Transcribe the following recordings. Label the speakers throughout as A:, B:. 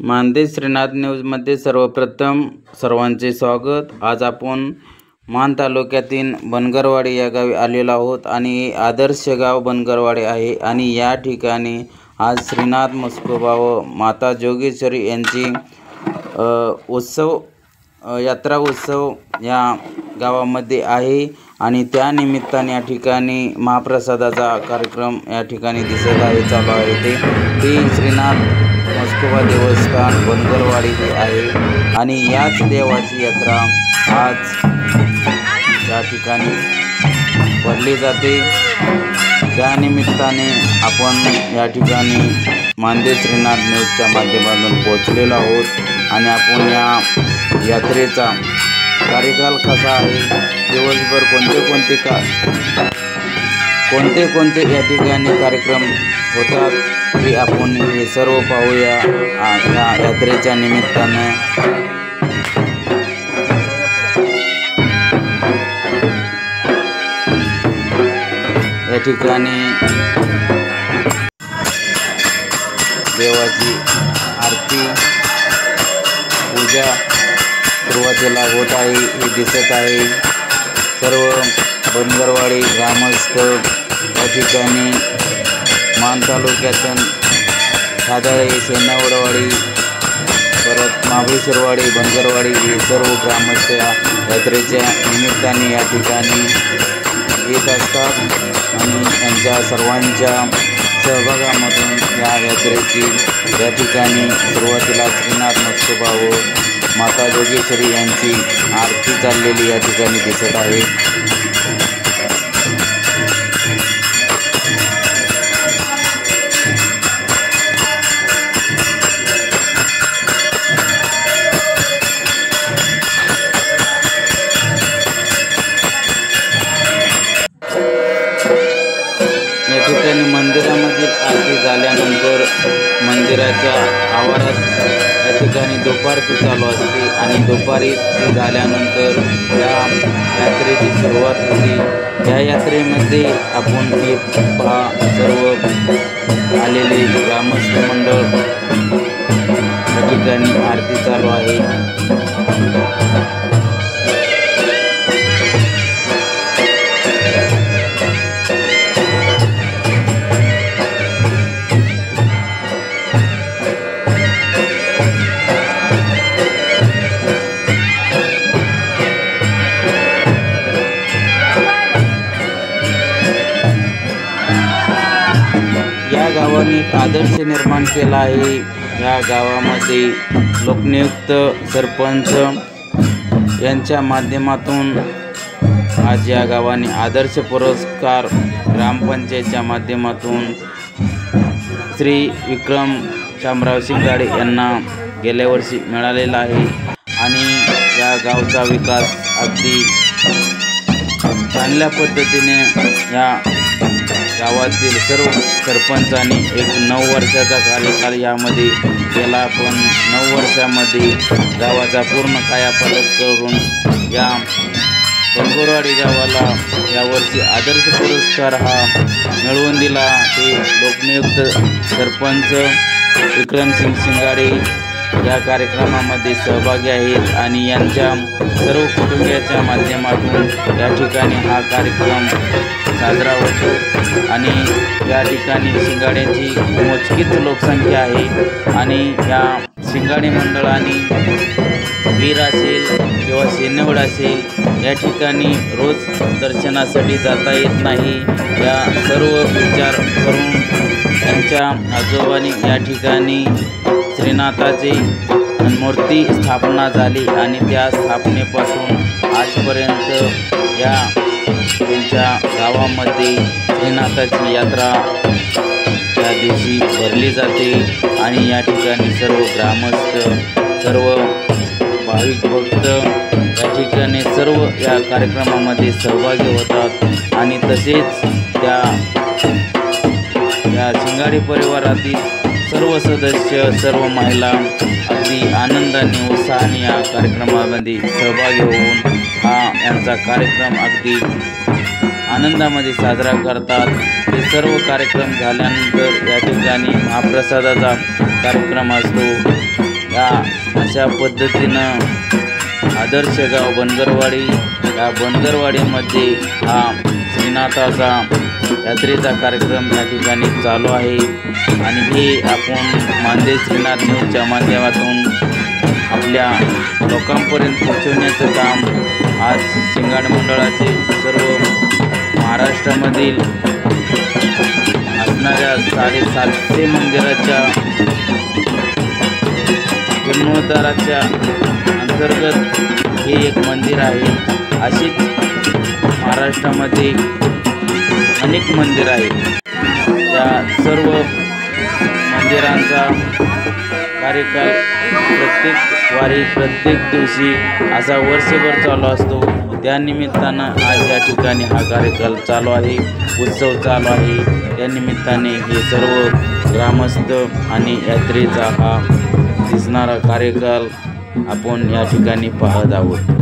A: मानदेश श्रीनाथ न्यूजमध्ये सर्वप्रथम सर्वांचे स्वागत। आज आपण मान तालुक्यातील बनगरवाडी या गावी आलेलो आहोत आणि आदर्श गाव बनगरवाडी आहे आणि या ठिकाणी आज श्रीनाथ म्हस्कोबा व माता जोगेश्वरी यांची यात्रा उत्सव या गावामध्ये आहे आणि त्या निमित्ताने या ठिकाणी महाप्रसादाचा कार्यक्रम या ठिकाणी दिसत आहे, चालू आहे। ते श्रीनाथ म्हस्कोबा देवस्थान बनगरवाडी हे आहे आणि याच देवाची यात्रा आज या ठिकाणी भरली जाते। त्या निमित्ताने आपण या ठिकाणी मानदेश श्रीनाथ न्यूजच्या माध्यमातून पोहोचलेलो आहोत आणि आपण या यात्रेचा कार्यकाल कसा आहे, दिवसभर कोणते या ठिकाणी कार्यक्रम होतात ते आपण हे सर्व पाहूया या यात्रेच्या निमित्ताने। या ठिकाणी देवाची आरती पूजा सुरुवातीला होत आहे हे दिसत आहे। सर्व बनगरवाडी ग्रामस्थ या ठिकाणी मान तालुक्यातून साधाळे सेनावडवाडी परत महाबळेश्वरवाडी बनगरवाडी हे सर्व ग्रामस्थ यात्रेच्या निमित्ताने या ठिकाणी येत असतात आणि यांच्या सर्वांच्या सहभागामधून या यात्रेची या ठिकाणी सुरुवातीला श्रीनाथ म्हस्कोबा व माता जोगेश्वरी यांची आरती चाललेली या ठिकाणी दिसत आहे। या ठिकाणी मंदिरामधील आरती झाल्यानंतर मंदिराच्या आवारात या ठिकाणी दुपारती चालू असते आणि दुपारी झाल्यानंतर या यात्रेची सुरुवात होती। या यात्रेमध्ये आपण हे पहा सर्व आलेले ग्रामस्थ मंडळ या ठिकाणी आरती चालू आहे। या गावाने आदर्श निर्माण केला आहे। या गावामध्ये लोकनियुक्त सरपंच यांच्या माध्यमातून आज या गावाने आदर्श पुरस्कार ग्रामपंचायतच्या माध्यमातून श्री विक्रम शामराव शिंगाडे यांना गेल्या वर्षी मिळालेला आहे आणि या गावचा विकास अगदी चांगल्या पद्धतीने या गावातील सर्व सरपंचांनी एक 9 वर्षाचा कार्यकाल यामध्ये केला, पण 9 वर्षामध्ये गावाचा पूर्ण कायापालट करून या बनगरवाडी गावाला यावर्षी आदर्श पुरस्कार हा मिळवून दिला। ते लोकनियुक्त सरपंच विक्रमसिंग शिंगाडे या कार्यक्रमामध्ये सहभागी आहेत आणि यांच्या सर्व कुटुंबियाच्या माध्यमातून या ठिकाणी हा कार्यक्रम साजरा होतो आणि या ठिकाणी शिंगाड्यांची मोजकीच लोकसंख्या आहे आणि या शिंगाडी मंडळाने वीर असेल किंवा सेनेवड असेल या ठिकाणी रोज दर्शनासाठी जाता येत नाही। या सर्व विचार करून त्यांच्या आजोबांनी या ठिकाणी श्रीनाथाची मूर्ती स्थापना झाली आणि त्या स्थापनेपासून आजपर्यंत या त्यांच्या गावामध्ये श्रीनाथाची यात्रा त्या दिवशी भरली जाते आणि या ठिकाणी सर्व ग्रामस्थ सर्व भाविक भक्त या ठिकाणी सर्व या कार्यक्रमामध्ये सहभागी होतात आणि तसेच या शिंगाडी परिवारातील सर्व सदस्य सर्व महिला अगदी आनंदाने उत्साहाने या कार्यक्रमामध्ये सहभागी होऊन हा यांचा कार्यक्रम अगदी आनंदामध्ये साजरा करतात। हे सर्व कार्यक्रम झाल्यानंतर या ठिकाणी महाप्रसादाचा कार्यक्रम असतो। या अशा पद्धतीनं आदर्श गाव बनगरवाडी, या बनगरवाडीमध्ये हा श्रीनाथाचा यात्रेचा कार्यक्रम या ठिकाणी चालू आहे। आणि हे आपण मानदेश श्रीनाथ न्यूजच्या माध्यमातून आपल्या लोकांपर्यंत पोहोचवण्याचं काम आज शिंगाड मंडळाचे सर्व महाराष्ट्रामधील असणाऱ्या 750 मंदिराच्या जीर्णोद्धाराच्या अंतर्गत हे एक मंदिर आहे। अशीच महाराष्ट्रामध्ये अनेक मंदिर आहेत। त्या सर्व मंदिरांचा कार्यकाल प्रत्येक वारी प्रत्येक दिवशी असा वर्षभर चालू असतो। त्यानिमित्तानं आज या ठिकाणी हा कार्यकाल चालू आहे, उत्सव चालू आहे। त्या निमित्ताने हे सर्व ग्रामस्थ आणि यात्रेचा हा दिसणारा कार्यकाल आपण या ठिकाणी पाहत आहोत।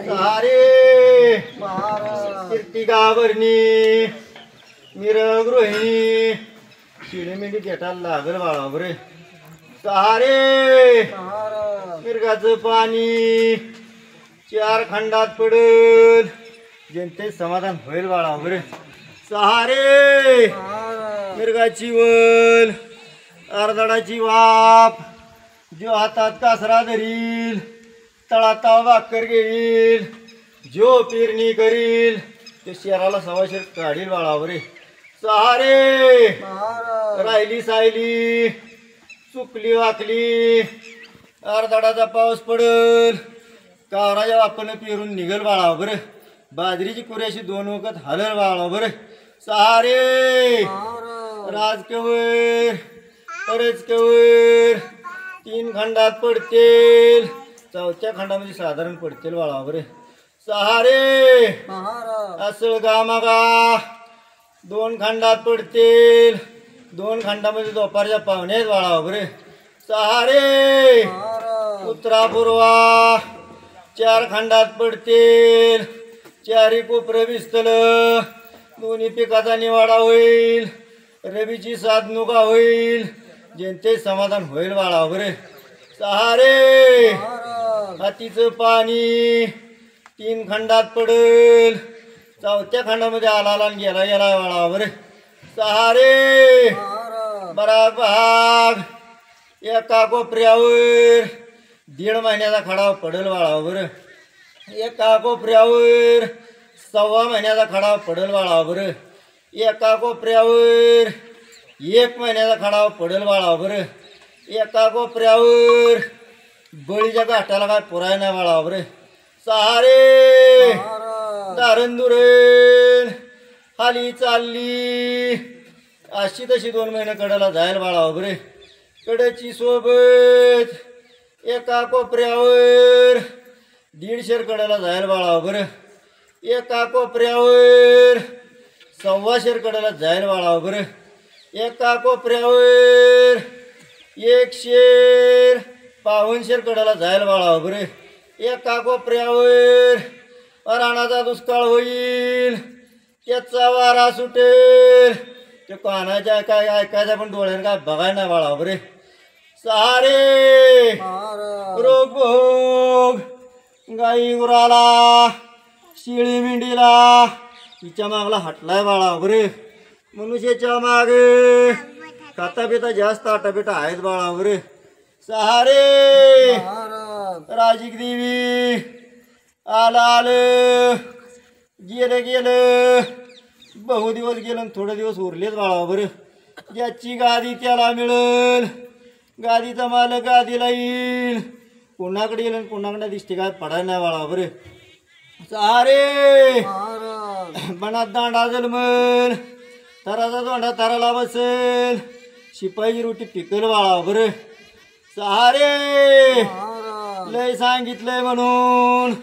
B: सारे कीर्तिगावरणी मिरगृहिणी शिळेमिडी घेटायला लागल बाळा बरे सारे मिरगाचं पाणी 4 खंडात पडल जनते समाधान होईल बाळा बरे सहारे मिरगाची वल अर्धडाची वाप जो हातात कासरा धरील तळाता भाकर घेईल जो पेरणी करील ते शेराला सवाशेर काढील बाळावरे सहारे राहिली सायली चुकली वाकली अर्धडाचा पाऊस पडल कावराच्या वापरनं पेरून निघल बाळावर बाजरीची कुऱ्याशी 2 वखत हलल बाळावर सहारे राजकेवर तरच केवर 3 खंडात पडतील 4थ्या खंडामध्ये साधारण पडतील बाळावर सहारे असळ गामागा 2 खंडात पडतील 2 खंडामध्ये दुपारच्या पाहुणे बाळावर सहारे उत्तरा पूर्वा 4 खंडात पडतील 4 कोपरं भिजतल दोन्ही पिकाचा निवाडा होईल रबीची साधनुका होईल जनते समाधान होईल बाळावर सहारे हातीचं पाणी 3 खंडात पडेल. 4थ्या खंडामध्ये आला आणि गेला गेला वाळावर. 6 रे बरा भाग एका कोपऱ्यावर 1.5 महिन्याचा खडा पडेल वाळावर. एका कोपऱ्यावर 1.25 महिन्याचा खडा पडेल वाळावर. एका कोपऱ्यावर 1 महिन्याचा खडा पडेल वाळावर. एका कोपऱ्यावर बळीच्या गाठाला काय पुराय नाही वाळावर. 6 रे दारण दुरण खाली चालली अशी तशी 2 महिने कडेला जाईल बाळावर. कडेची सोबत एका कोपऱ्यावर 150 कडेला जाईल बाळावर. एका कोपऱ्यावर 125 कडेला जाईल बाळावर. एका कोपऱ्यावर 150 कडेला जाईल बाळावर. एका कोपऱ्यावर राणाचा दुष्काळ होईल. त्याचा वारा सुटेल. ते कानाच्या काय ऐकायचं पण डोळ्यानं काय बघाय नाही बाळावर. 6 रे रोग भोग गाई गुराला शिळी मेंढीला तिच्या मागला हटलाय बाळावर. मनुष्याच्या माग खाता पिता जास्त आटापिटा आहेत बाळावर. 6 रे राजिक देवी आलं आलं गेलं गेलं बहु दिवस गेलं थोडे दिवस उरलेच बाळावर. ज्याची गादी त्याला मिळेल. गादीचा मालक गादीला येईल. कोणाकडे येईल आणि कोणाकडे दिसते काय पडाय नाही बाळावर. 6 रे बनात दांडा जलमल थराचा दोंडा थराला बसेल. शिपाईची रोटी पिकल बाळावर. 6 रे लय सांगितलंय म्हणून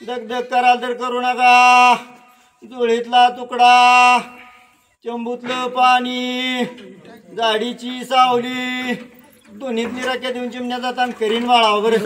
B: दगदग कराल तर करू नका. जुळीतला तुकडा चंबूतलं पाणी झाडीची सावली दोन्हीत निराक्या देऊन चिमण्याचा ताण करीन बाळावर.